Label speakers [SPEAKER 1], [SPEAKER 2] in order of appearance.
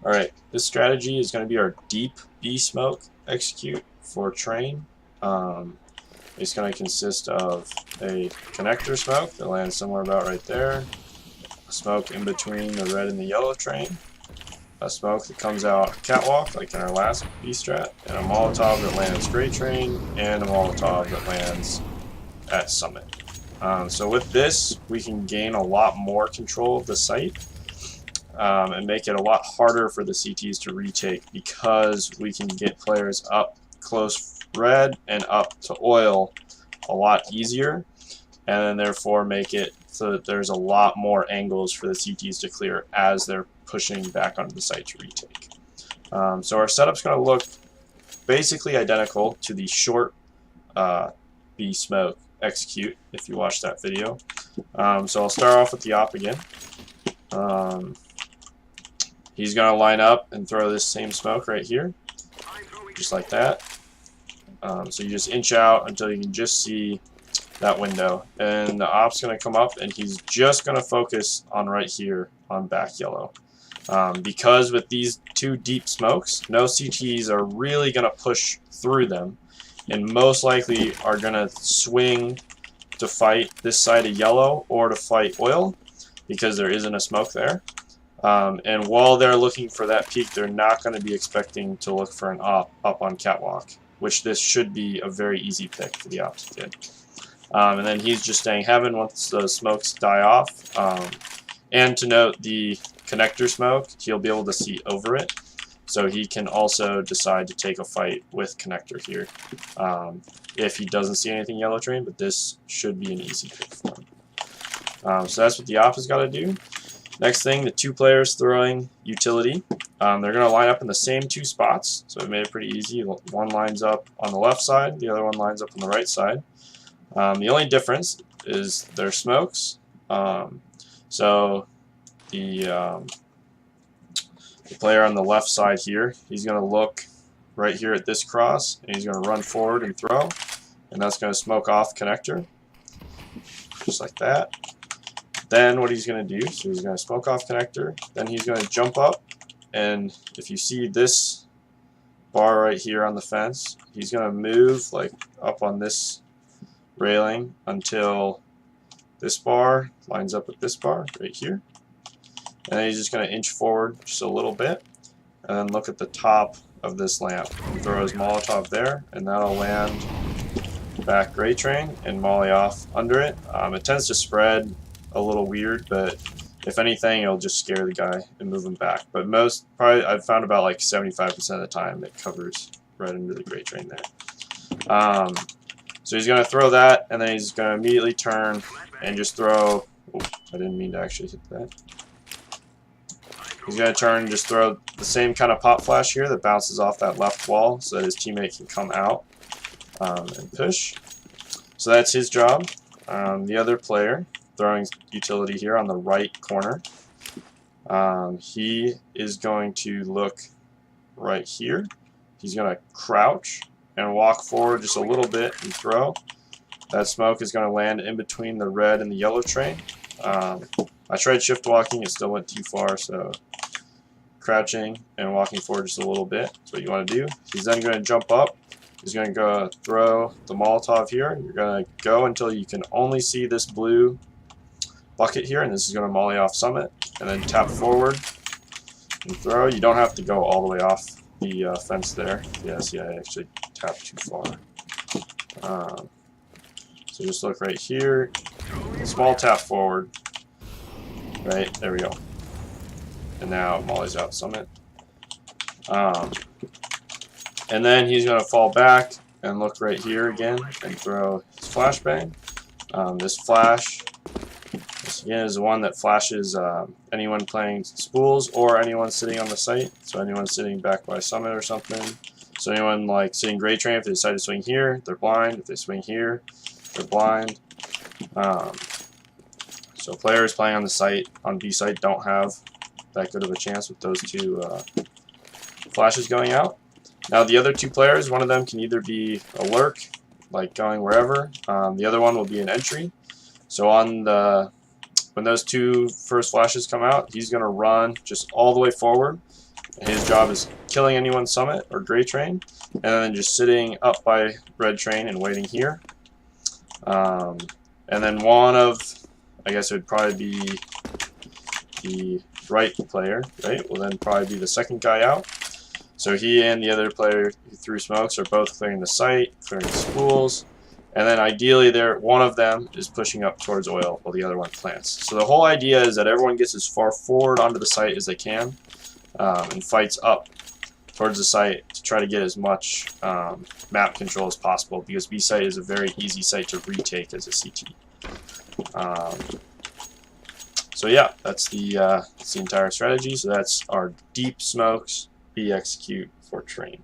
[SPEAKER 1] Alright, this strategy is going to be our deep B smoke execute for train. Um, it's going to consist of a connector smoke that lands somewhere about right there, a smoke in between the red and the yellow train, a smoke that comes out catwalk like in our last B strat, and a Molotov that lands gray train, and a Molotov that lands at summit. So with this, we can gain a lot more control of the site and make it a lot harder for the CTs to retake because we can get players up close red and up to oil a lot easier, and then therefore make it so that there's a lot more angles for the CTs to clear as they're pushing back onto the site to retake. So our setup's going to look basically identical to the short B smoke execute if you watch that video. So I'll start off with the op again. He's going to line up and throw this same smoke right here, just like that. So you just inch out until you can just see that window. And the op's going to come up, and he's just going to focus on right here on back yellow. Because with these two deep smokes, no CTs are really going to push through them, and most likely are going to swing to fight this side of yellow or to fight oil because there isn't a smoke there. And while they're looking for that peak, they're not going to be expecting to look for an op up on catwalk, which this should be a very easy pick for the ops kid. And then he's just staying heaven once the smokes die off. And to note, the connector smoke, he'll be able to see over it, so he can also decide to take a fight with connector here if he doesn't see anything yellow train, but this should be an easy pick for him. So that's what the op has got to do. Next thing, the two players throwing utility. They're going to line up in the same two spots, so it made it pretty easy. One lines up on the left side, the other one lines up on the right side. The only difference is their smokes. So the player on the left side here, he's going to look right here at this cross, and he's going to run forward and throw, and that's going to smoke off connector, just like that. Then what he's going to do, so he's going to smoke off connector, then he's going to jump up, and if you see this bar right here on the fence, he's going to move like up on this railing until this bar lines up with this bar right here. And then he's just going to inch forward just a little bit, and then look at the top of this lamp and throw his Molotov there, and that'll land back gray train and molly off under it. It tends to spread a little weird, but if anything, it'll just scare the guy and move him back. But I've found about like 75% of the time it covers right into the gray train there. So he's going to throw that, and then he's going to immediately turn and just throw. Oh, I didn't mean to actually hit that. He's going to turn and just throw the same kind of pop flash here that bounces off that left wall so that his teammate can come out and push. So that's his job. The other player throwing utility here on the right corner, he is going to look right here. He's going to crouch and walk forward just a little bit and throw. That smoke is going to land in between the red and the yellow train. I tried shift walking, it still went too far, so crouching and walking forward just a little bit is what you want to do. He's then going to jump up. He's going to go throw the Molotov here. You're going to go until you can only see this blue bucket here, and this is going to molly off summit, and then tap forward and throw. You don't have to go all the way off the fence there. Yeah, see, I actually tapped too far. So just look right here, small tap forward, right, there we go. And now molly's out summit. And then he's going to fall back and look right here again and throw his flashbang. This flash, this again is the one that flashes anyone playing spools or anyone sitting on the site. So anyone sitting back by summit or something. So anyone like sitting gray train, if they decide to swing here, they're blind. If they swing here, they're blind. So players playing on the site, on B site, don't have that good of a chance with those two flashes going out. Now the other two players, one of them can either be a lurk, like going wherever. The other one will be an entry. So when those two first flashes come out, he's going to run just all the way forward His job is killing anyone summit or gray train, and then just sitting up by red train and waiting here. And then one of, I guess it would probably be the right player, right? Will then probably be the second guy out. So he and the other player who threw smokes are both clearing the site, clearing the schools, and then ideally one of them is pushing up towards oil while the other one plants. So the whole idea is that everyone gets as far forward onto the site as they can, and fights up towards the site to try to get as much map control as possible, because B site is a very easy site to retake as a CT. So yeah, that's the entire strategy. So that's our deep smokes, B execute for train.